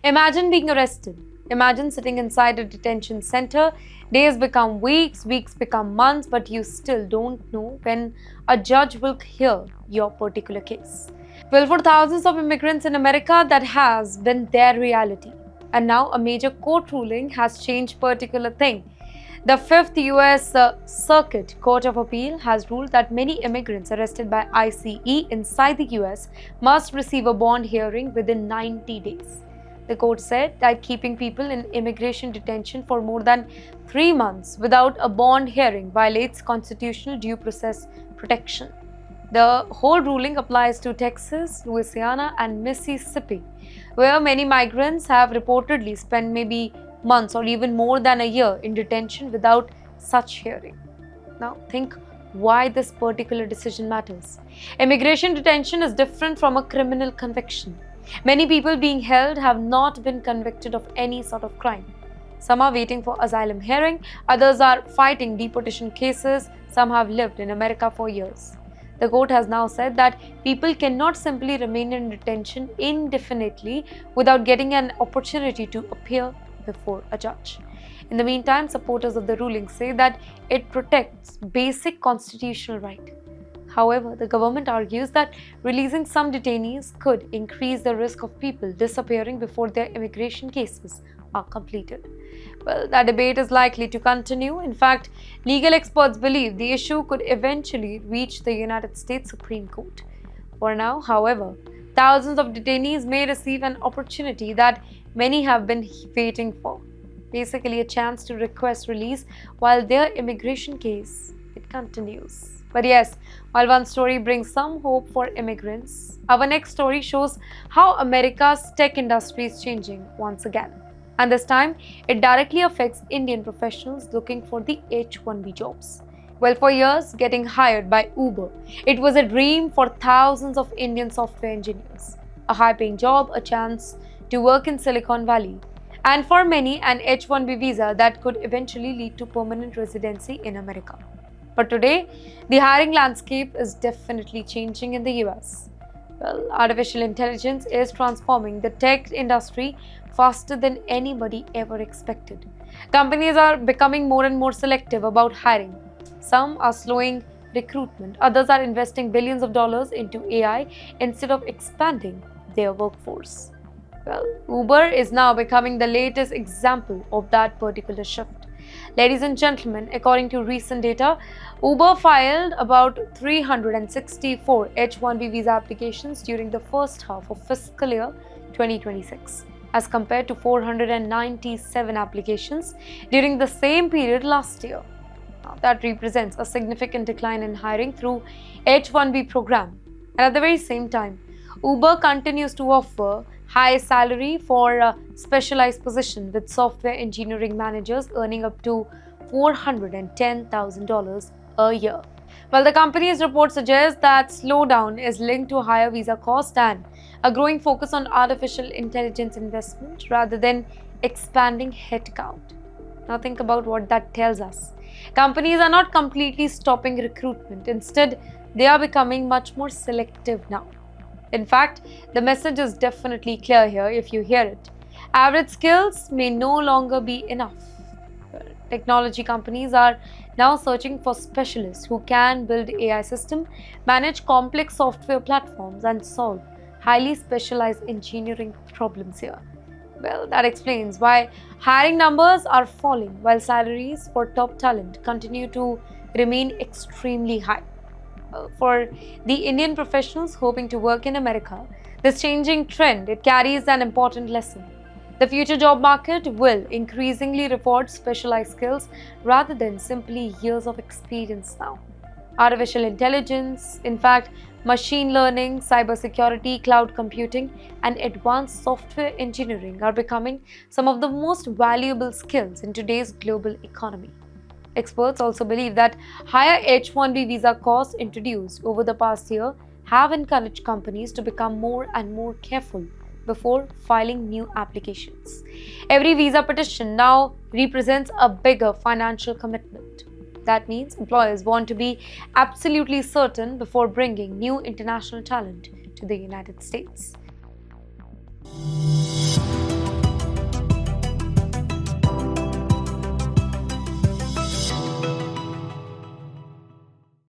Imagine being arrested. Imagine sitting inside a detention center. Days become weeks, weeks become months, but you still don't know when a judge will hear your particular case. Well, for thousands of immigrants in America, that has been their reality. And now a major court ruling has changed particular thing. The Fifth U.S. Circuit Court of Appeal has ruled that many immigrants arrested by ICE inside the U.S. must receive a bond hearing within 90 days. The court said that keeping people in immigration detention for more than 3 months without a bond hearing violates constitutional due process protection. The whole ruling applies to Texas, Louisiana, and Mississippi, where many migrants have reportedly spent maybe months or even more than a year in detention without such hearing. Now, think why this particular decision matters. Immigration detention is different from a criminal conviction. Many people being held have not been convicted of any sort of crime. Some are waiting for asylum hearing, others are fighting deportation cases, some have lived in America for years. The court has now said that people cannot simply remain in detention indefinitely without getting an opportunity to appear before a judge. In the meantime, supporters of the ruling say that it protects basic constitutional right. However, the government argues that releasing some detainees could increase the risk of people disappearing before their immigration cases are completed. Well, that debate is likely to continue. In fact, legal experts believe the issue could eventually reach the United States Supreme Court. For now, however, thousands of detainees may receive an opportunity that many have been waiting for. Basically, a chance to request release while their immigration case continues. But yes, while one story brings some hope for immigrants, our next story shows how America's tech industry is changing once again. And this time, it directly affects Indian professionals looking for the H-1B jobs. Well, for years, getting hired by Uber, it was a dream for thousands of Indian software engineers. A high-paying job, a chance to work in Silicon Valley, and for many, an H-1B visa that could eventually lead to permanent residency in America. But today, the hiring landscape is definitely changing in the US. Well, artificial intelligence is transforming the tech industry faster than anybody ever expected. Companies are becoming more and more selective about hiring. Some are slowing recruitment, others are investing billions of dollars into AI instead of expanding their workforce. Well, Uber is now becoming the latest example of that particular shift. Ladies and gentlemen, according to recent data, Uber filed about 364 H-1B visa applications during the first half of fiscal year 2026, as compared to 497 applications during the same period last year. Now, that represents a significant decline in hiring through H-1B program. And at the very same time, Uber continues to offer high salary for a specialized position, with software engineering managers earning up to $410,000 a year. Well, the company's report suggests that slowdown is linked to higher visa cost and a growing focus on artificial intelligence investment rather than expanding headcount. Now think about what that tells us. Companies are not completely stopping recruitment. Instead, they are becoming much more selective now. In fact, the message is definitely clear here if you hear it. Average skills may no longer be enough. Technology companies are now searching for specialists who can build AI systems, manage complex software platforms, and solve highly specialized engineering problems here. Well, that explains why hiring numbers are falling while salaries for top talent continue to remain extremely high. For the Indian professionals hoping to work in America, this changing trend, it carries an important lesson. The future job market will increasingly reward specialized skills rather than simply years of experience now. Artificial intelligence, in fact, machine learning, cybersecurity, cloud computing, and advanced software engineering are becoming some of the most valuable skills in today's global economy. Experts also believe that higher H-1B visa costs introduced over the past year have encouraged companies to become more and more careful before filing new applications. Every visa petition now represents a bigger financial commitment. That means employers want to be absolutely certain before bringing new international talent to the United States.